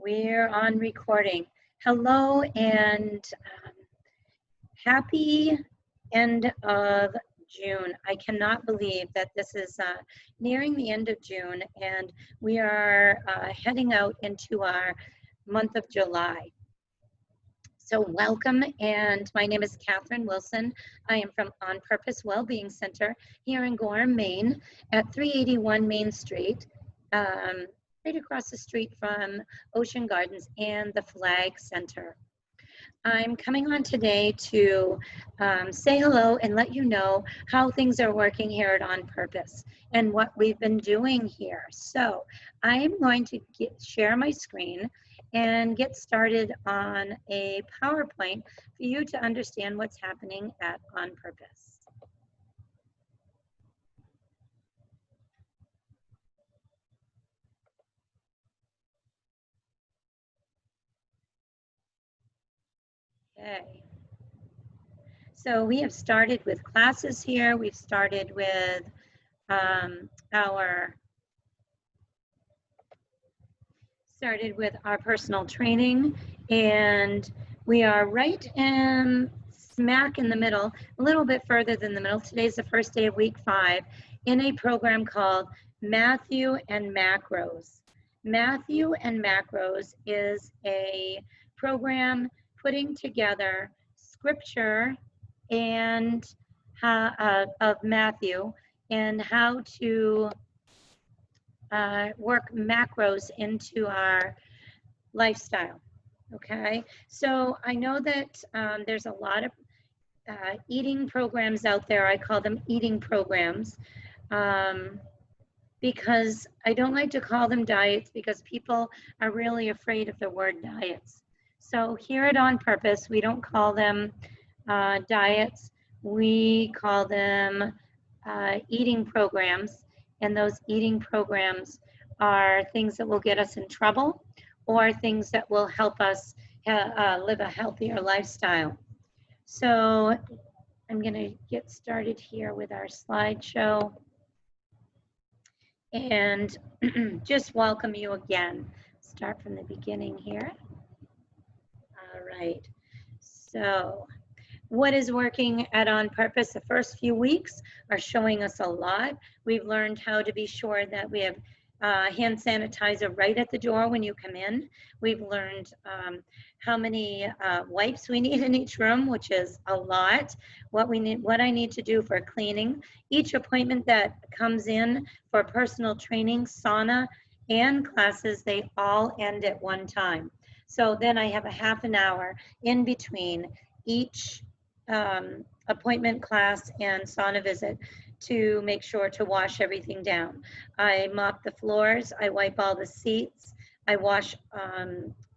We're on recording. Hello and happy end of June. I cannot believe that this is nearing the end of June and we are heading out into our month of July. So welcome, and my name is Catherine Wilson. I am from On Purpose WellBeing Center here in Gorham, Maine at 381 Main Street. Right across the street from Ocean Gardens and the Flag Center. I'm coming on today to say hello and let you know how things are working here at On Purpose and what we've been doing here. So I'm going to share my screen and get started on a PowerPoint for you to understand what's happening at On Purpose. Okay. So we have started with classes here. We've started with our personal training, and we are right in smack in the middle, a little bit further than the middle. Today's the first day of week 5 in a program called Matthew and Macros. Matthew and Macros is a program putting together scripture and of Matthew and how to work macros into our lifestyle. Okay, so I know that there's a lot of eating programs out there. I call them eating programs because I don't like to call them diets because people are really afraid of the word diets. So here at On Purpose, we don't call them diets, we call them eating programs, and those eating programs are things that will get us in trouble or things that will help us live a healthier lifestyle. So I'm going to get started here with our slideshow and just welcome you again. Start from the beginning here. All right, so what is working at On Purpose? The first few weeks are showing us a lot. We've learned how to be sure that we have hand sanitizer right at the door when you come in. We've learned how many wipes we need in each room, which is a lot. What I need to do for cleaning. Each appointment that comes in for personal training, sauna, and classes, they all end at one time. So then I have a half an hour in between each appointment, class, and sauna visit to make sure to wash everything down. I mop the floors, I wipe all the seats, I wash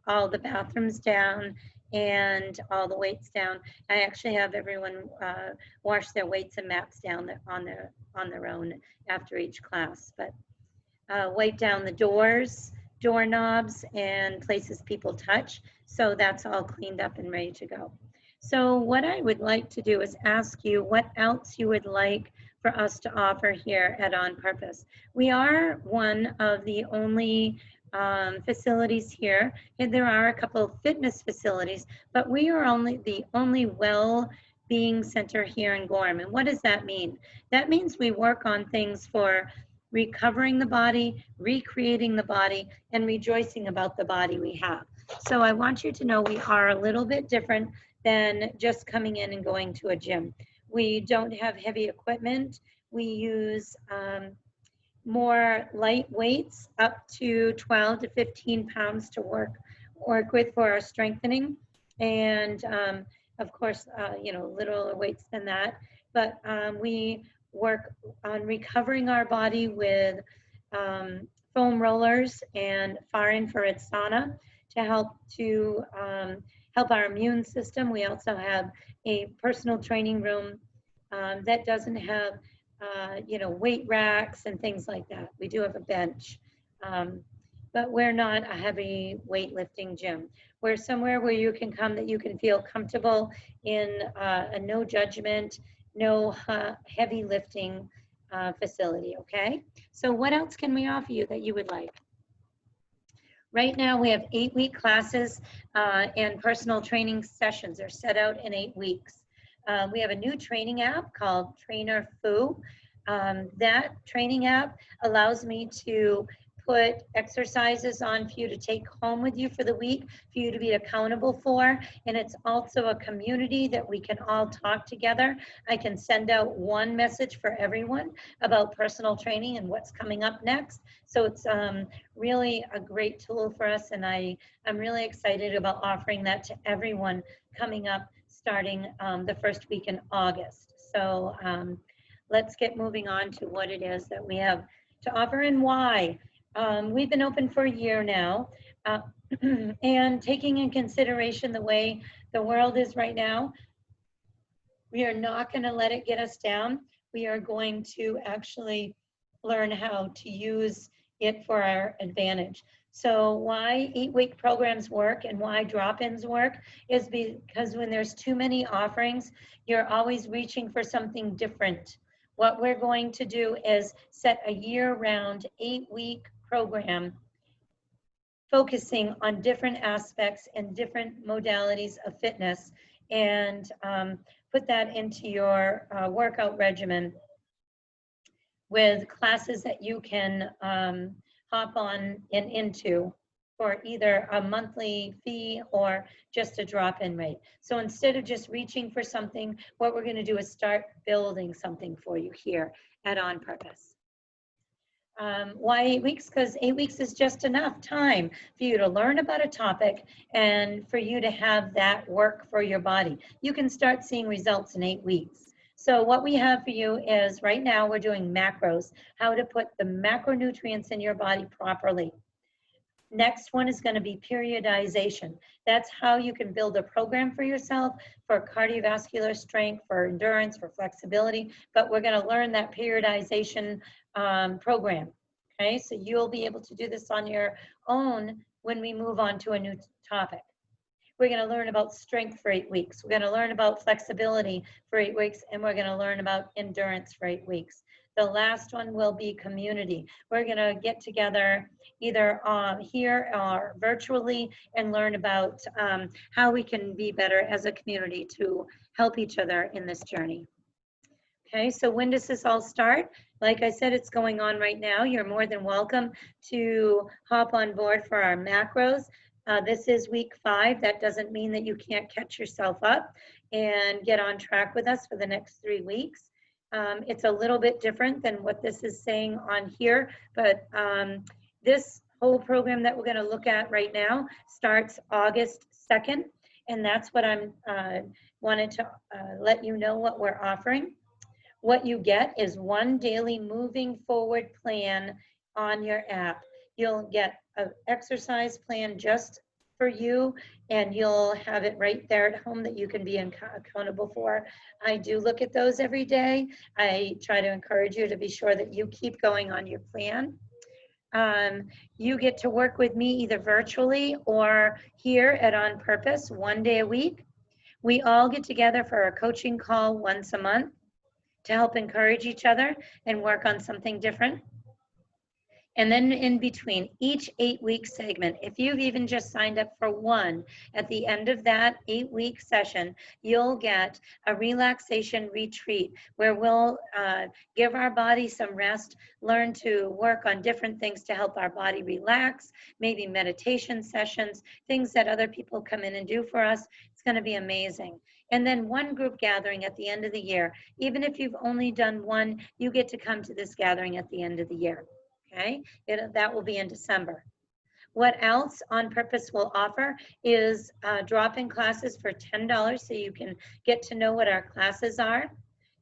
all the bathrooms down and all the weights down. I actually have everyone wash their weights and mats down on their own after each class. But wipe down the doors, doorknobs, and places people touch. So that's all cleaned up and ready to go. So what I would like to do is ask you what else you would like for us to offer here at On Purpose. We are one of the only facilities here, and there are a couple of fitness facilities, but we are the only well-being center here in Gorham. And what does that mean? That means we work on things for recovering the body, recreating the body, and rejoicing about the body we have. So I want you to know we are a little bit different than just coming in and going to a gym. We don't have heavy equipment. We use more light weights, up to 12 to 15 pounds to work with for our strengthening. And of course, littler weights than that. But we work on recovering our body with foam rollers and far infrared sauna to help our immune system. We also have a personal training room that doesn't have, weight racks and things like that. We do have a bench, but we're not a heavy weightlifting gym. We're somewhere where you can come that you can feel comfortable in a no judgment, no heavy lifting facility, okay? So what else can we offer you that you would like? Right now we have 8-week classes and personal training sessions are set out in 8 weeks. We have a new training app called Trainer Fu. That training app allows me to put exercises on for you to take home with you for the week, for you to be accountable for. And it's also a community that we can all talk together. I can send out one message for everyone about personal training and what's coming up next. So it's really a great tool for us. And I'm really excited about offering that to everyone coming up starting the first week in August. So let's get moving on to what it is that we have to offer and why. We've been open for a year now, and taking in consideration the way the world is right now, we are not going to let it get us down. We are going to actually learn how to use it for our advantage. So why 8-week programs work and why drop-ins work is because when there's too many offerings, you're always reaching for something different. What we're going to do is set a year-round 8-week program focusing on different aspects and different modalities of fitness, and put that into your workout regimen with classes that you can hop on and into for either a monthly fee or just a drop-in rate. So instead of just reaching for something, what we're going to do is start building something for you here at On Purpose. Why 8 weeks? Because 8 weeks is just enough time for you to learn about a topic and for you to have that work for your body. You can start seeing results in 8 weeks. So what we have for you is right now we're doing macros, how to put the macronutrients in your body properly. Next one is going to be periodization. That's how you can build a program for yourself for cardiovascular strength, for endurance, for flexibility, but we're going to learn that periodization program. Okay, so you'll be able to do this on your own when we move on to a new topic. We're going to learn about strength for 8 weeks. We're going to learn about flexibility for 8 weeks, and we're going to learn about endurance for 8 weeks. The last one will be community. We're going to get together either here or virtually and learn about how we can be better as a community to help each other in this journey. Okay, so when does this all start? Like I said, it's going on right now. You're more than welcome to hop on board for our macros. This is week 5. That doesn't mean that you can't catch yourself up and get on track with us for the next 3 weeks. It's a little bit different than what this is saying on here, but this whole program that we're going to look at right now starts August 2nd, and that's what I'm wanted to let you know what we're offering. What you get is one daily moving forward plan on your app. You'll get an exercise plan just for you, and you'll have it right there at home that you can be accountable for. I do look at those every day. I try to encourage you to be sure that you keep going on your plan. You get to work with me either virtually or here at On Purpose 1 day a week. We all get together for a coaching call once a month to help encourage each other and work on something different. And then in between each 8-week segment, if you've even just signed up for one, at the end of that 8-week session, you'll get a relaxation retreat where we'll give our body some rest, learn to work on different things to help our body relax, maybe meditation sessions, things that other people come in and do for us. It's going to be amazing. And then one group gathering at the end of the year. Even if you've only done one, you get to come to this gathering at the end of the year. Okay, that will be in December. What else On Purpose will offer is drop-in classes for $10 so you can get to know what our classes are.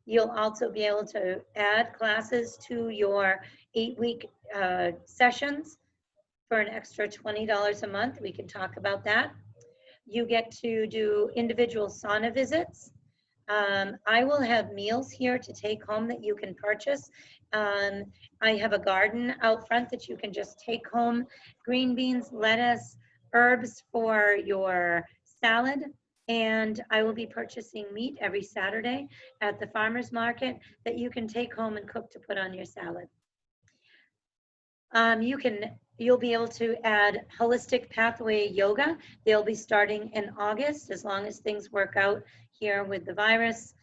You'll also be able to add classes to your 8-week sessions for an extra $20 a month. We can talk about that. You get to do individual sauna visits. I will have meals here to take home that you can purchase. I have a garden out front that you can just take home. Green beans, lettuce, herbs for your salad. And I will be purchasing meat every Saturday at the farmer's market that you can take home and cook to put on your salad. You can you'll be able to add holistic pathway yoga. They'll be starting in August, as long as things work out here with the virus.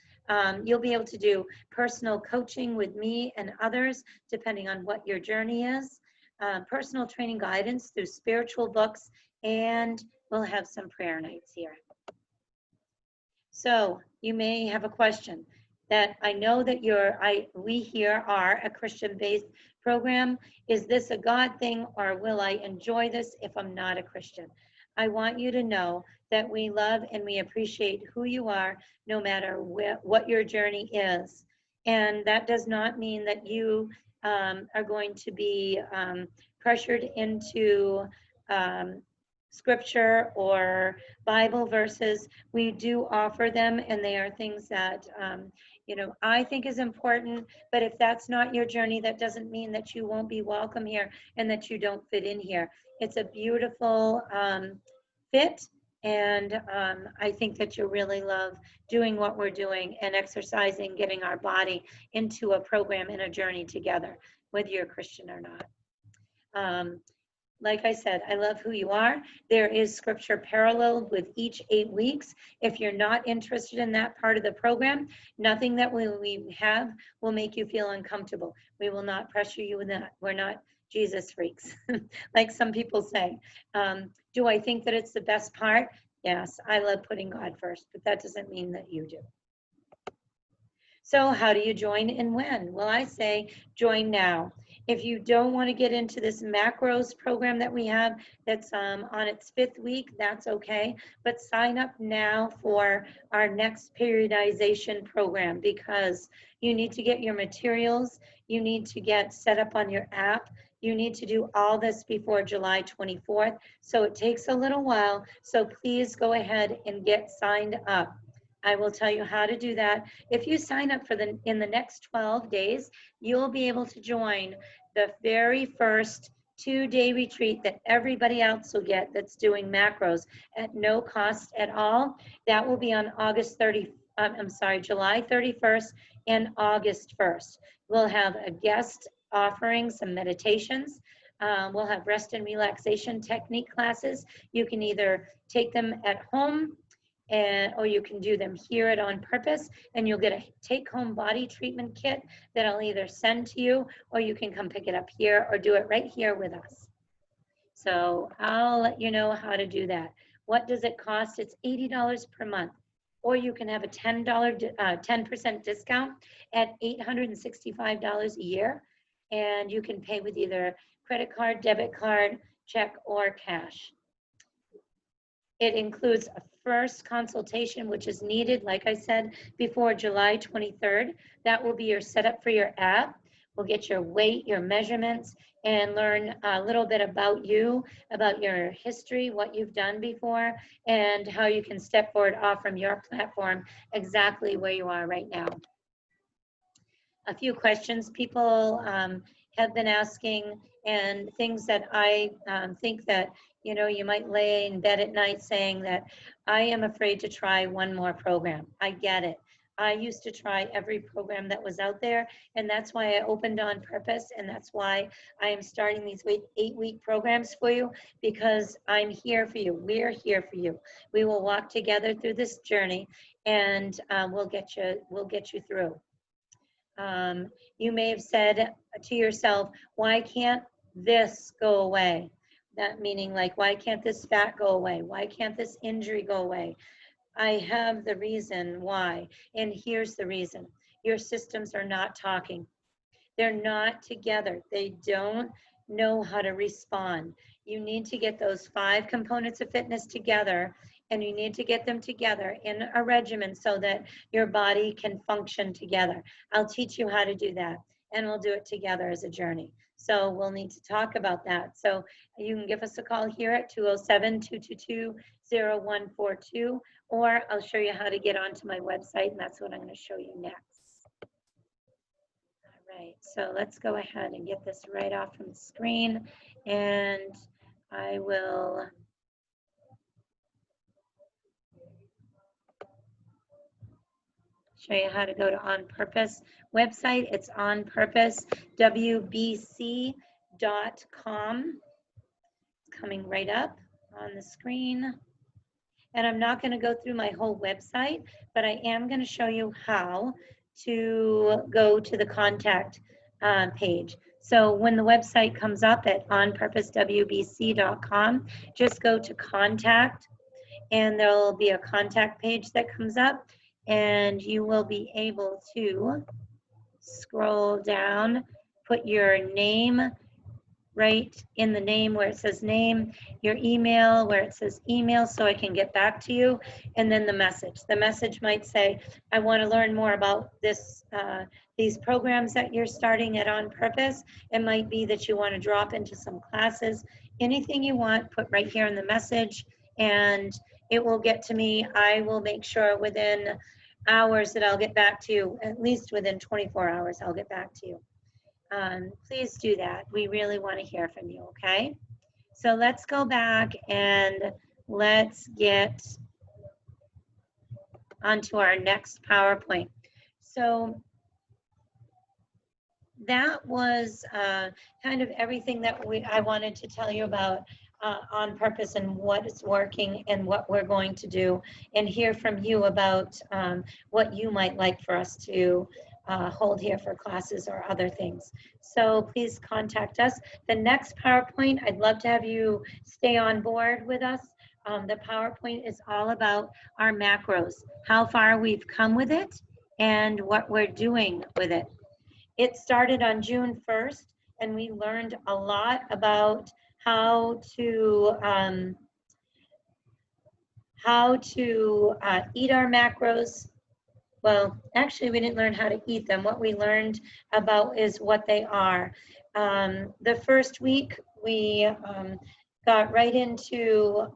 You'll be able to do personal coaching with me and others, depending on what your journey is. Personal training guidance through spiritual books, and we'll have some prayer nights here. So you may have a question that I know that we here are a Christian-based program. Is this a God thing, or will I enjoy this if I'm not a Christian? I want you to know that we love and we appreciate who you are, no matter what your journey is. And that does not mean that you are going to be pressured into scripture or Bible verses. We do offer them, and they are things that I think is important. But if that's not your journey, that doesn't mean that you won't be welcome here and that you don't fit in here. It's a beautiful fit, and I think that you'll really love doing what we're doing and exercising, getting our body into a program and a journey together, whether you're a Christian or not. Like I said, I love who you are. There is scripture paralleled with each 8 weeks. If you're not interested in that part of the program, nothing that we have will make you feel uncomfortable. We will not pressure you in that. We're not Jesus freaks, like some people say. Do I think that it's the best part? Yes, I love putting God first, but that doesn't mean that you do. So how do you join and when? Well, I say join now. If you don't want to get into this macros program that we have that's on its 5th week, that's okay. But sign up now for our next periodization program, because you need to get your materials. You need to get set up on your app. You need to do all this before July 24th. So it takes a little while. So please go ahead and get signed up. I will tell you how to do that. If you sign up in the next 12 days, you'll be able to join the very first 2-day retreat that everybody else will get that's doing macros at no cost at all. That will be on July 31st and August 1st. We'll have a guest offering some meditations. We'll have rest and relaxation technique classes. You can either take them at home, or you can do them here at On Purpose, and you'll get a take-home body treatment kit that I'll either send to you, or you can come pick it up here or do it right here with us. So I'll let you know how to do that. What does it cost? It's $80 per month, or you can have a 10% discount at $865 a year, and you can pay with either credit card, debit card, check, or cash. It includes a first consultation, which is needed, like I said, before July 23rd. That will be your setup for your app. We'll get your weight, your measurements, and learn a little bit about you, about your history, what you've done before, and how you can step forward off from your platform exactly where you are right now. A few questions people have been asking, and things that I think that you might lay in bed at night saying that I am afraid to try one more program. I get it. I used to try every program that was out there, and that's why I opened On Purpose, and that's why I am starting these 8-week programs for you, because I'm here for you. We're here for you. We will walk together through this journey, and we'll get you through. You may have said to yourself, why can't this go away? That meaning, like, why can't this fat go away? Why can't this injury go away? I have the reason why, and here's the reason. Your systems are not talking. They're not together. They don't know how to respond. You need to get those 5 components of fitness together, and you need to get them together in a regimen so that your body can function together. I'll teach you how to do that, and we'll do it together as a journey. So we'll need to talk about that. So you can give us a call here at 207-222-0142, or I'll show you how to get onto my website, and that's what I'm going to show you next. All right, so let's go ahead and get this right off from the screen, and I will show you how to go to On Purpose website. It's onpurposewbc.com, coming right up on the screen. And I'm not going to go through my whole website, but I am going to show you how to go to the contact page. So when the website comes up at onpurposewbc.com, just go to contact, and there'll be a contact page that comes up, and you will be able to scroll down, put your name right in the name where it says name, your email where it says email so I can get back to you, and then the message. The message might say, I want to learn more about this, these programs that you're starting at On Purpose. It might be that you want to drop into some classes. Anything you want, put right here in the message, and it will get to me. I will make sure within hours that I'll get back to you, at least within 24 hours, I'll get back to you. Please do that. We really want to hear from you, okay? So let's go back and let's get onto our next PowerPoint. So that was kind of everything that I wanted to tell you about On Purpose and what is working and what we're going to do, and hear from you about what you might like for us to hold here for classes or other things. So please contact us. The next PowerPoint, I'd love to have you stay on board with us. The PowerPoint is all about our macros, how far we've come with it, and what we're doing with it. It started on June 1st, and we learned a lot about how to eat our macros. Well, actually, we didn't learn how to eat them. What we learned about is what they are. The first week, we got right into,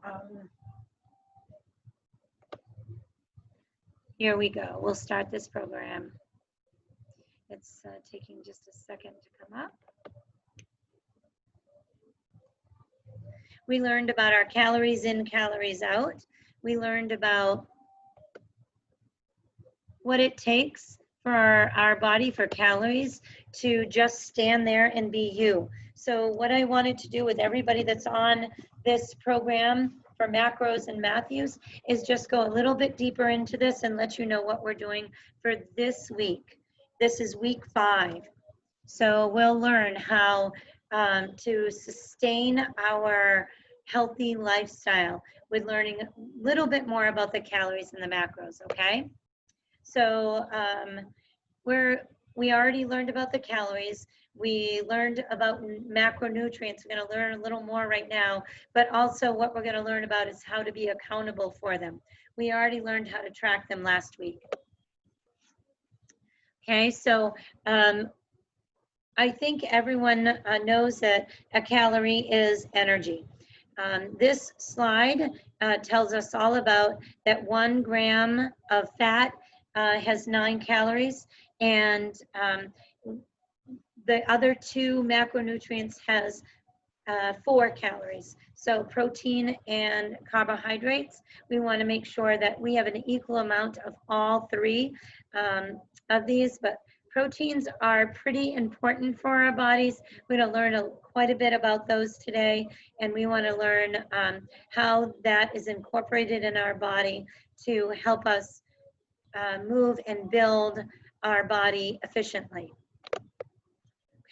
here we go. We'll start this program. It's taking just a second to come up. We learned about our calories in, calories out. We learned about what it takes for our body, for calories, to just stand there and be you. So what I wanted to do with everybody that's on this program for macros and Matthews is just go a little bit deeper into this and let you know what we're doing for this week. This is week 5. So we'll learn how to sustain our healthy lifestyle with learning a little bit more about the calories and the macros, okay? So we already learned about the calories. We learned about macronutrients. We're going to learn a little more right now, but also what we're going to learn about is how to be accountable for them. We already learned how to track them last week. Okay, so I think everyone knows that a calorie is energy. This slide tells us all about that 1 gram of fat has 9 calories, and the other 2 macronutrients has 4 calories. So protein and carbohydrates, we want to make sure that we have an equal amount of all 3 of these, but proteins are pretty important for our bodies. We're going to learn quite a bit about those today, and we want to learn how that is incorporated in our body to help us move and build our body efficiently.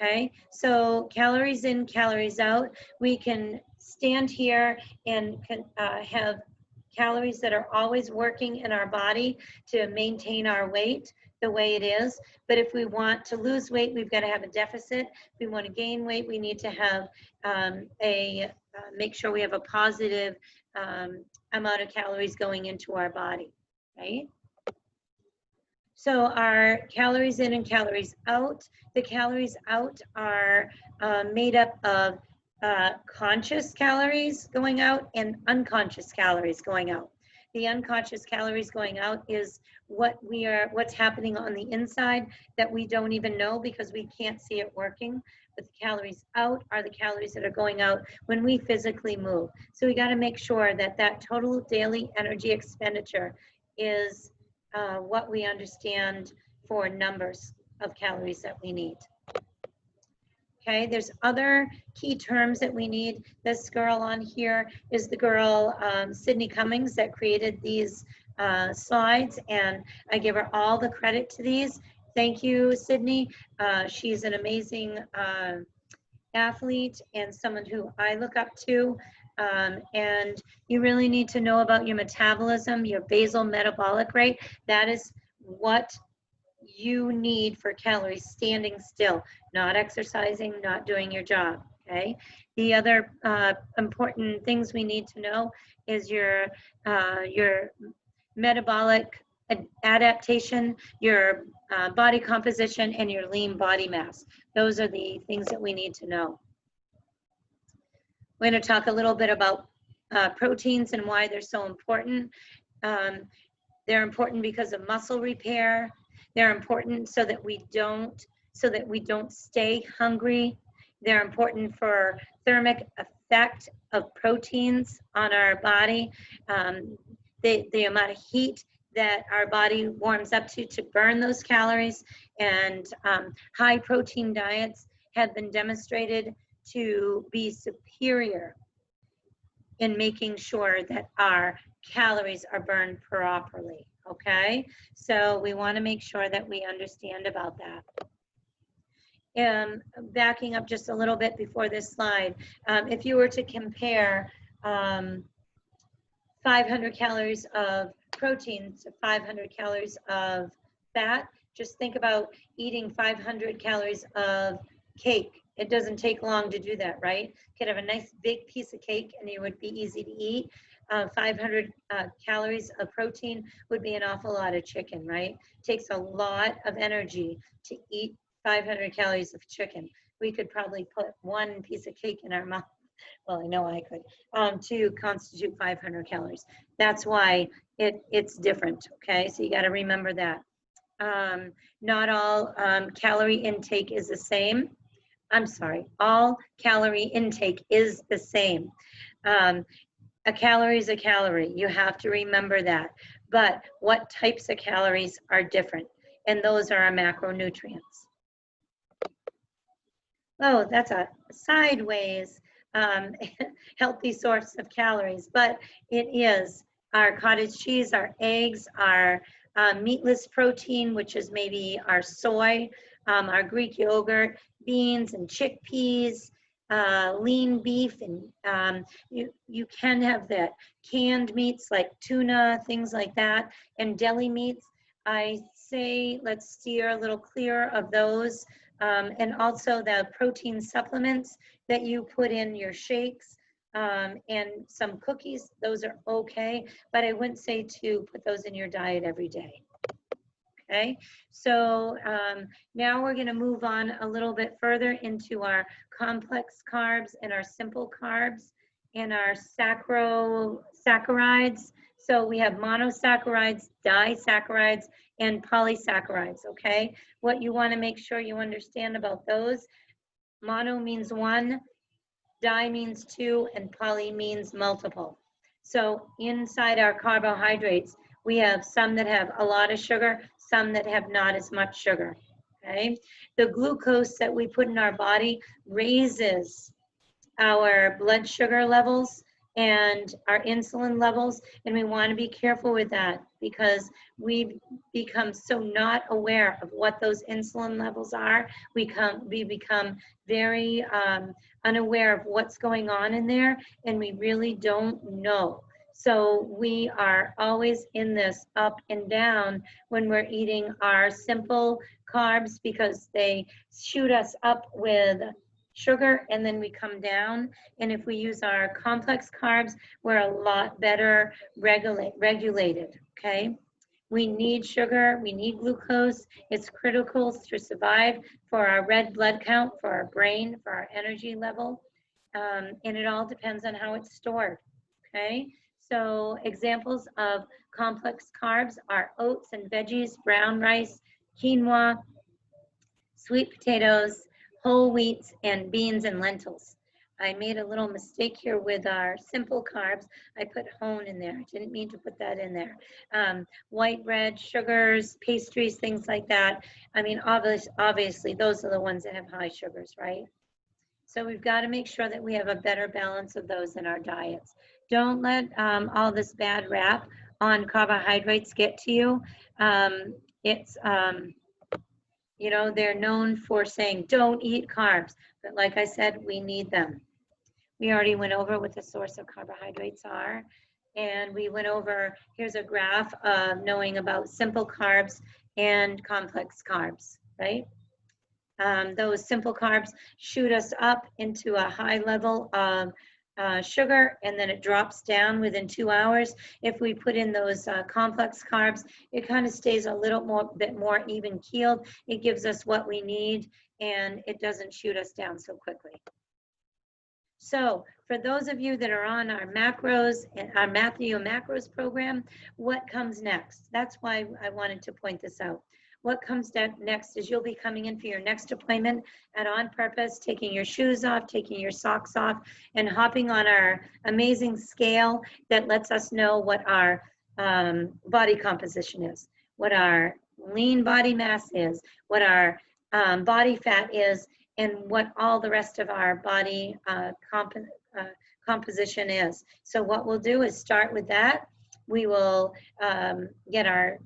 Okay, so calories in, calories out. We can stand here and have calories that are always working in our body to maintain our weight the way it is. But if we want to lose weight, we've got to have a deficit. If we want to gain weight, we need to have make sure we have a positive amount of calories going into our body, right? So our calories in and calories out. The calories out are made up of conscious calories going out and unconscious calories going out. The unconscious calories going out is what's happening on the inside that we don't even know because we can't see it working. But the calories out are the calories that are going out when we physically move. So we got to make sure that that total daily energy expenditure is what we understand for numbers of calories that we need. Okay, there's other key terms that we need. This girl on here is the girl, Sydney Cummings, that created these slides, and I give her all the credit to these. Thank you, Sydney. She's an amazing athlete and someone who I look up to. And you really need to know about your metabolism, your basal metabolic rate. That is what you need for calories standing still, not exercising, not doing your job. Okay. The other important things we need to know is your metabolic adaptation, your body composition, and your lean body mass. Those are the things that we need to know. We're going to talk a little bit about proteins and why they're so important. They're important because of muscle repair. They're important so that we don't stay hungry. They're important for thermic effect of proteins on our body. The amount of heat that our body warms up to burn those calories, and high protein diets have been demonstrated to be superior in making sure that our calories are burned properly. Okay, so we want to make sure that we understand about that. Backing up just a little bit before this slide, if you were to compare 500 calories of protein to 500 calories of fat, just think about eating 500 calories of cake. It doesn't take long to do that, right? You could have a nice big piece of cake and it would be easy to eat. 500 calories of protein would be an awful lot of chicken, right? It takes a lot of energy to eat 500 calories of chicken. We could probably put one piece of cake in our mouth. Well, I know I could, to constitute 500 calories. That's why it's different, okay? So you got to remember that. Not all calorie intake is the same. I'm sorry, all calorie intake is the same. A calorie is a calorie. You have to remember that. But what types of calories are different? And those are our macronutrients. Oh, that's a sideways healthy source of calories, but it is our cottage cheese, our eggs, our meatless protein, which is maybe our soy, our Greek yogurt, beans and chickpeas, lean beef, and you can have that. Canned meats like tuna, things like that, and deli meats. I say let's steer a little clear of those. And also the protein supplements that you put in your shakes, and some cookies, those are okay, but I wouldn't say to put those in your diet every day. Okay, so now we're going to move on a little bit further into our complex carbs and our simple carbs and our saccharides. So we have monosaccharides, disaccharides, and polysaccharides, okay? What you want to make sure you understand about those, mono means one, di means two, and poly means multiple. So inside our carbohydrates, we have some that have a lot of sugar, some that have not as much sugar, okay? The glucose that we put in our body raises our blood sugar levels and our insulin levels, and we want to be careful with that because we become so not aware of what those insulin levels are. We become very unaware of what's going on in there, and we really don't know. So we are always in this up and down when we're eating our simple carbs because they shoot us up with sugar and then we come down. And if we use our complex carbs, we're a lot better regulated, okay? We need sugar, we need glucose. It's critical to survive for our red blood count, for our brain, for our energy level. And it all depends on how it's stored, okay? So examples of complex carbs are oats and veggies, brown rice, quinoa, sweet potatoes, whole wheats, and beans and lentils. I made a little mistake here with our simple carbs. I put hone in there. I didn't mean to put that in there. White bread, sugars, pastries, things like that. I mean, obviously, those are the ones that have high sugars, right? So we've got to make sure that we have a better balance of those in our diets. Don't let all this bad rap on carbohydrates get to you. It's, you know, they're known for saying, don't eat carbs. But like I said, we need them. We already went over what the source of carbohydrates are. And we went over, here's a graph of knowing about simple carbs and complex carbs, right? Those simple carbs shoot us up into a high level of sugar, and then it drops down within 2 hours. If we put in those complex carbs, it kind of stays a little bit more even keeled. It gives us what we need, and it doesn't shoot us down so quickly. So for those of you that are on our macros and our Matthew Macros program, what comes next? That's why I wanted to point this out. What comes next is you'll be coming in for your next appointment at On Purpose, taking your shoes off, taking your socks off, and hopping on our amazing scale that lets us know what our body composition is, what our lean body mass is, what our body fat is, and what all the rest of our body composition is. So what we'll do is start with that. We will get our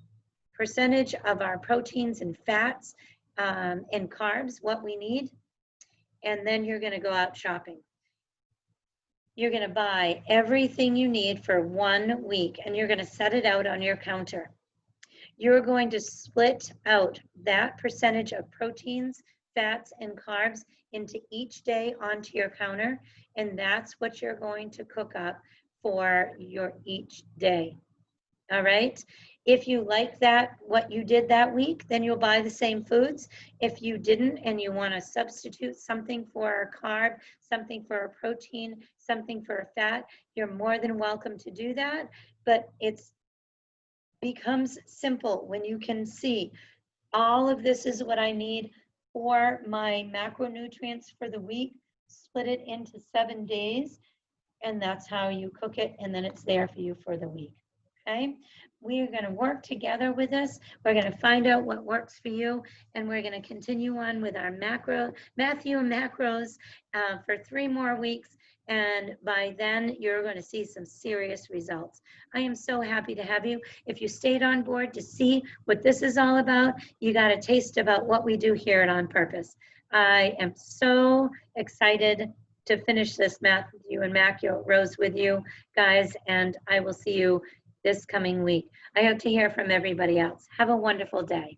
percentage of our proteins and fats and carbs, what we need, and then you're going to go out shopping. You're going to buy everything you need for 1 week, and you're going to set it out on your counter. You're going to split out that percentage of proteins, fats, and carbs into each day onto your counter, and that's what you're going to cook up for your each day. All right? If you like that, what you did that week, then you'll buy the same foods. If you didn't and you want to substitute something for a carb, something for a protein, something for a fat, you're more than welcome to do that. But it becomes simple when you can see all of this is what I need for my macronutrients for the week. Split it into 7 days, and that's how you cook it, and then it's there for you for the week. Okay, we are going to work together with this. We're going to find out what works for you, and we're going to continue on with our Matthew macros for 3 more weeks, and by then you're going to see some serious results. I am so happy to have you. If you stayed on board to see what this is all about, you got a taste about what we do here at On Purpose. I am so excited to finish this Matthew and macros with you guys, and I will see you this coming week. I hope to hear from everybody else. Have a wonderful day.